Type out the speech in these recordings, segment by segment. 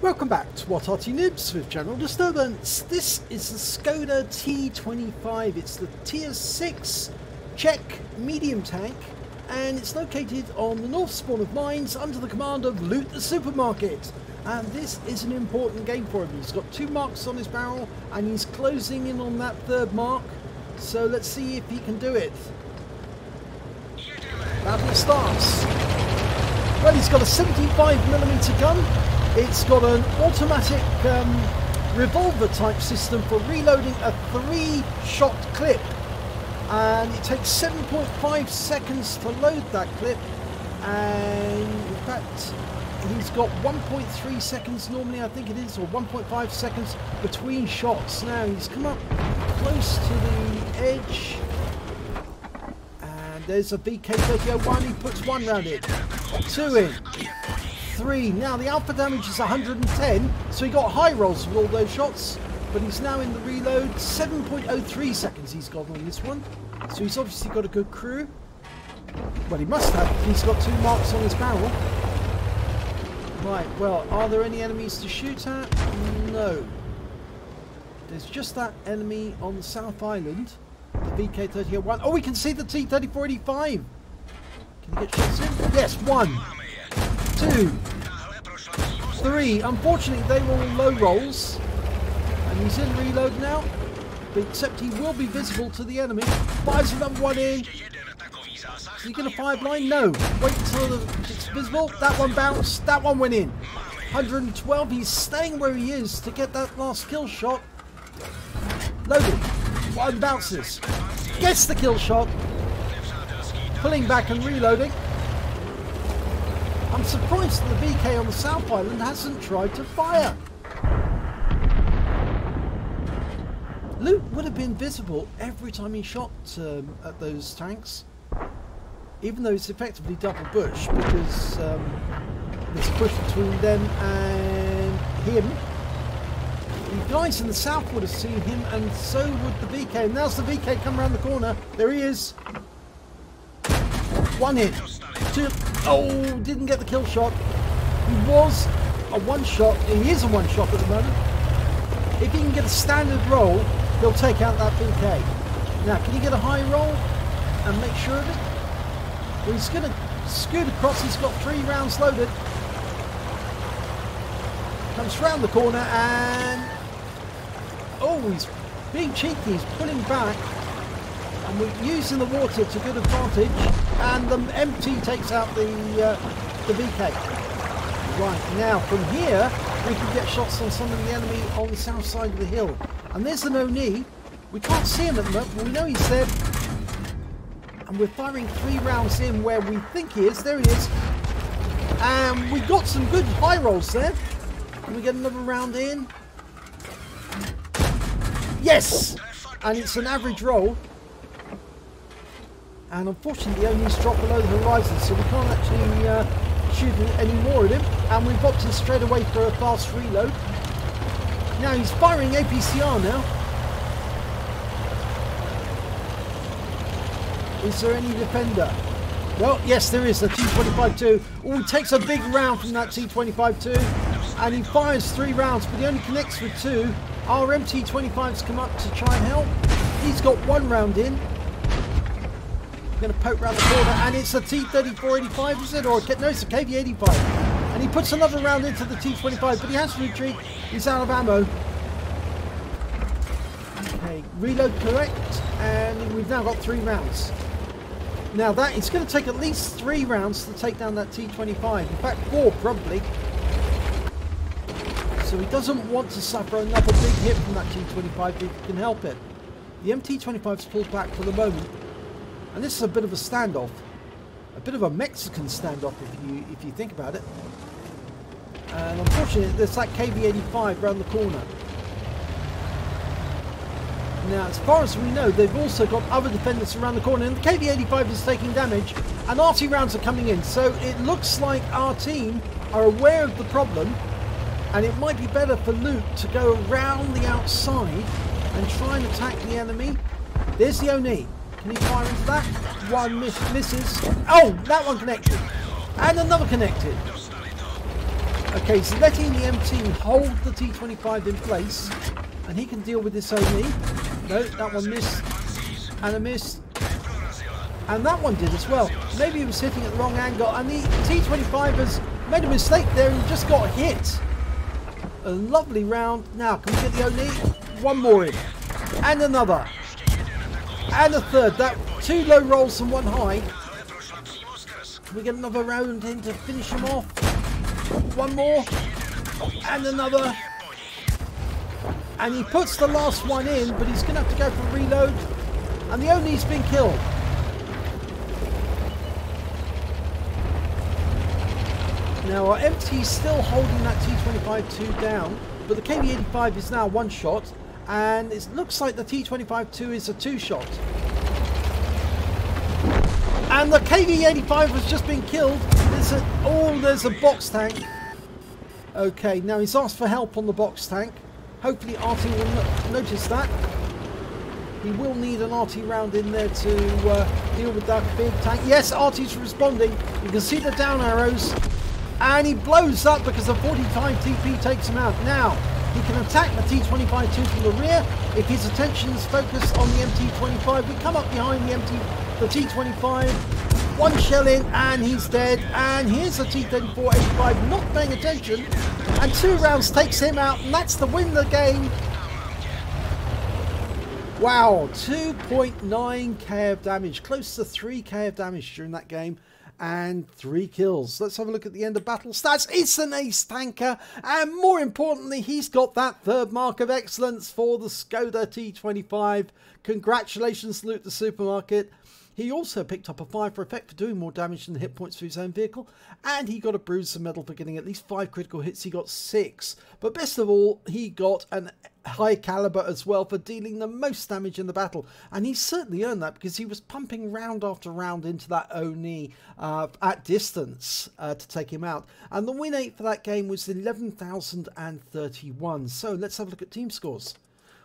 Welcome back to What Arty Noobs with General Disturbance. This is the Škoda T25. It's the Tier 6 Czech medium tank, and it's located on the north spawn of mines under the command of Loot the Supermarket. And this is an important game for him. He's got 2 marks on his barrel and he's closing in on that 3rd mark. So let's see if he can do it. Battle starts. Well, he's got a 75mm gun. It's got an automatic revolver type system for reloading a 3-shot clip, and it takes 7.5 seconds to load that clip, and in fact he's got 1.3 seconds normally, I think it is, or 1.5 seconds between shots. Now he's come up close to the edge, and there's a VK3001. He puts 1 round in, 2 in, 3. Now the alpha damage is 110, so he got high rolls with all those shots, but he's now in the reload. 7.03 seconds he's got on this one, so he's obviously got a good crew. Well, he must have. He's got 2 marks on his barrel. Right, well, are there any enemies to shoot at? No. There's just that enemy on the South Island, the VK3001. Oh, we can see the T-3485. Can you get shots in? Yes, 1, 2, 3. Unfortunately, they were all low rolls, and he's in reload now, but except he will be visible to the enemy. Fires another 1 in. Is he going to fire blind? No. Wait until it's visible. That one bounced. That one went in. 112. He's staying where he is to get that last kill shot. Loaded. 1 bounces. Gets the kill shot. Pulling back and reloading. I'm surprised that the VK on the South Island hasn't tried to fire. Luke would have been visible every time he shot at those tanks, even though it's effectively double bush, because there's a bush between them and him. The guys in the south would have seen him, and so would the VK. And now's the VK come around the corner. There he is. 1 hit. 2. Oh, didn't get the kill shot. He was a 1-shot. He is a 1-shot at the moment. If he can get a standard roll, he'll take out that VK. Now, can he get a high roll and make sure of it? Well, he's going to scoot across. He's got 3 rounds loaded. Comes round the corner and... oh, he's being cheeky. He's pulling back. And we're using the water to good advantage, and the MT takes out the VK. Right, now from here we can get shots on some of the enemy on the south side of the hill. And there's an Oni. We can't see him at the moment, but we know he's there. And we're firing 3 rounds in where we think he is. There he is. And we got some good high rolls there. Can we get another round in? Yes! And it's an average roll. And unfortunately the Oni's dropped below the horizon, so we can't actually shoot any more at him. And we've opted straight away for a fast reload. Now he's firing APCR now. Is there any defender? Well, yes there is, the T-25-2. Oh, he takes a big round from that T-25-2. And he fires 3 rounds, but he only connects with 2. Our MT-25's come up to try and help. He's got 1 round in. Going to poke round the corner, and it's a T-3485, is it? Or no, it's a KV-85. And he puts another round into the T-25, but he has to retreat. He's out of ammo. Okay, reload correct, and we've now got 3 rounds. Now that it's going to take at least 3 rounds to take down that T-25. In fact, 4 probably. So he doesn't want to suffer another big hit from that T-25 if he can help it. The MT-25's pulled back for the moment. And this is a bit of a standoff, a bit of a Mexican standoff if you think about it. And unfortunately, there's that KV-85 around the corner. Now, as far as we know, they've also got other defenders around the corner, and the KV-85 is taking damage, and Arty rounds are coming in. So it looks like our team are aware of the problem, and it might be better for Luke to go around the outside and try and attack the enemy. There's the Oni. Can he fire into that? 1 misses. Oh, that one connected. And another connected. Okay, so letting the MT hold the T25 in place, and he can deal with this only. No, that one missed, and a miss, and that one did as well. Maybe he was hitting at the wrong angle, and the T25 has made a mistake there and just got hit. A lovely round. Now, can we get the Oni? One more in, and another, and a third. That 2 low rolls and 1 high. Can we get another round in to finish him off? One more, and another, and he puts the last one in, but he's going to have to go for a reload, and the Oni's been killed. Now our MT's still holding that T25-2 down, but the KV-85 is now 1 shot, and it looks like the T25-2 is a 2 shot. And the KV-85 has just been killed. There's a box tank. Okay, now he's asked for help on the box tank. Hopefully Arty will notice that. He will need an Arty round in there to deal with that big tank. Yes, Arty's responding. You can see the down arrows. And he blows up because the 45 TP takes him out. Now, he can attack the T25-2 from the rear. If his attention is focused on the MT25, we come up behind the T25. 1 shell in, and he's dead. And here's a T-34-85 not paying attention. And 2 rounds takes him out, and that's the win of the game. Wow, 2.9k of damage, close to 3k of damage during that game. And 3 kills. Let's have a look at the end of battle stats. It's an ace tanker, and more importantly, he's got that 3rd mark of excellence for the Škoda T25. Congratulations, Loot the Supermarket. He also picked up a 5 for effect for doing more damage than the hit points for his own vehicle, and he got a bruiser medal for getting at least 5 critical hits. He got 6, but best of all, he got an high caliber as well for dealing the most damage in the battle, and he certainly earned that because he was pumping round after round into that Oni at distance to take him out. And the win 8 for that game was 11,031. So let's have a look at team scores.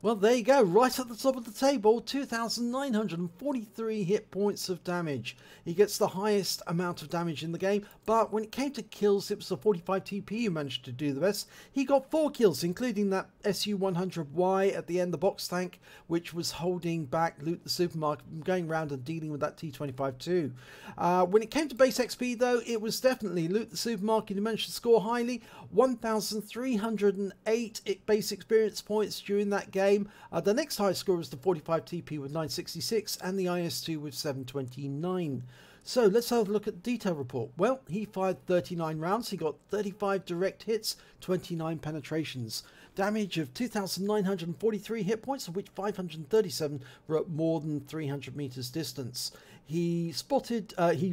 Well, there you go, right at the top of the table, 2,943 hit points of damage. He gets the highest amount of damage in the game, but when it came to kills, it was the 45 TP who managed to do the best. He got 4 kills, including that SU-100Y at the end, the box tank, which was holding back Loot the Supermarket from going around and dealing with that T-25-2. When it came to base XP, though, it was definitely Loot the Supermarket who managed to score highly, 1,308 base experience points during that game. The next highest score was the 45 TP with 966 and the IS2 with 729. So let's have a look at the detail report. Well, he fired 39 rounds. He got 35 direct hits, 29 penetrations. Damage of 2,943 hit points, of which 537 were at more than 300 meters distance. He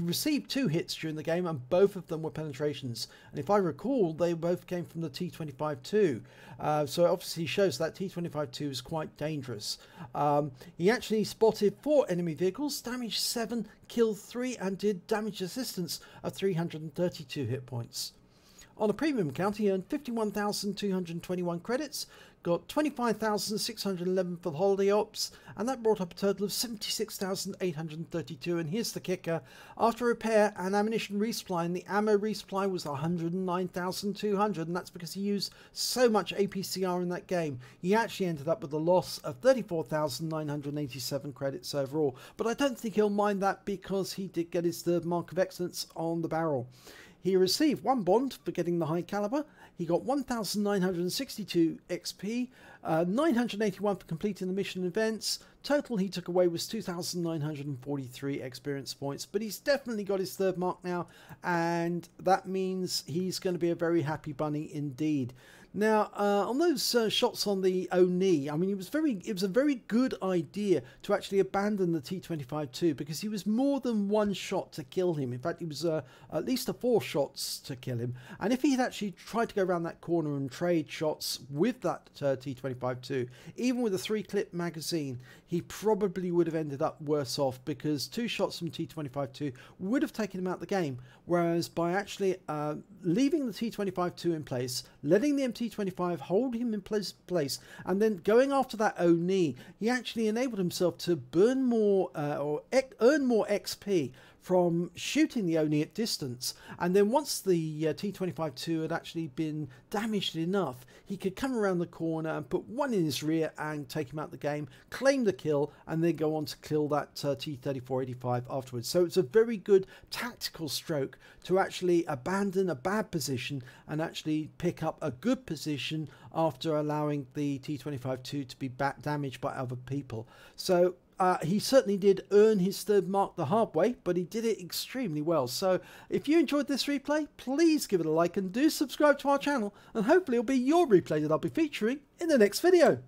received 2 hits during the game, and both of them were penetrations. And if I recall, they both came from the T-25-2. So it obviously shows that T-25-2 is quite dangerous. He actually spotted 4 enemy vehicles, damaged 7, killed 3, and did damage assistance of 332 hit points. On a premium account, he earned 51,221 credits, got 25,611 for the holiday ops, and that brought up a total of 76,832. And here's the kicker: after repair and ammunition resupply, and the ammo resupply was 109,200, and that's because he used so much APCR in that game. He actually ended up with a loss of 34,987 credits overall, but I don't think he'll mind that because he did get his 3rd mark of excellence on the barrel. He received 1 bond for getting the high caliber. He got 1,962 XP, 981 for completing the mission events. Total he took away was 2,943 experience points, but he's definitely got his 3rd mark now, and that means he's going to be a very happy bunny indeed. Now, on those shots on the Oni, I mean, it was a very good idea to actually abandon the T-25-2 because he was more than 1 shot to kill him. In fact, it was at least 4 shots to kill him. And if he had actually tried to go around that corner and trade shots with that T-25-2, even with a 3-clip magazine, he probably would have ended up worse off because 2 shots from T-25-2 would have taken him out of the game. Whereas by actually leaving the T-25-2 in place, letting the MT-25 hold him in place, and then going after that Oni, he actually enabled himself to burn more or earn more XP from shooting the Oni at distance, and then once the T-25-2 had actually been damaged enough, he could come around the corner and put one in his rear and take him out the game, claim the kill, and then go on to kill that T-3485 afterwards. So it's a very good tactical stroke to actually abandon a bad position and actually pick up a good position after allowing the T-25-2 to be damaged by other people. So he certainly did earn his third mark the hard way, but he did it extremely well. So if you enjoyed this replay, please give it a like and do subscribe to our channel, and hopefully it'll be your replay that I'll be featuring in the next video.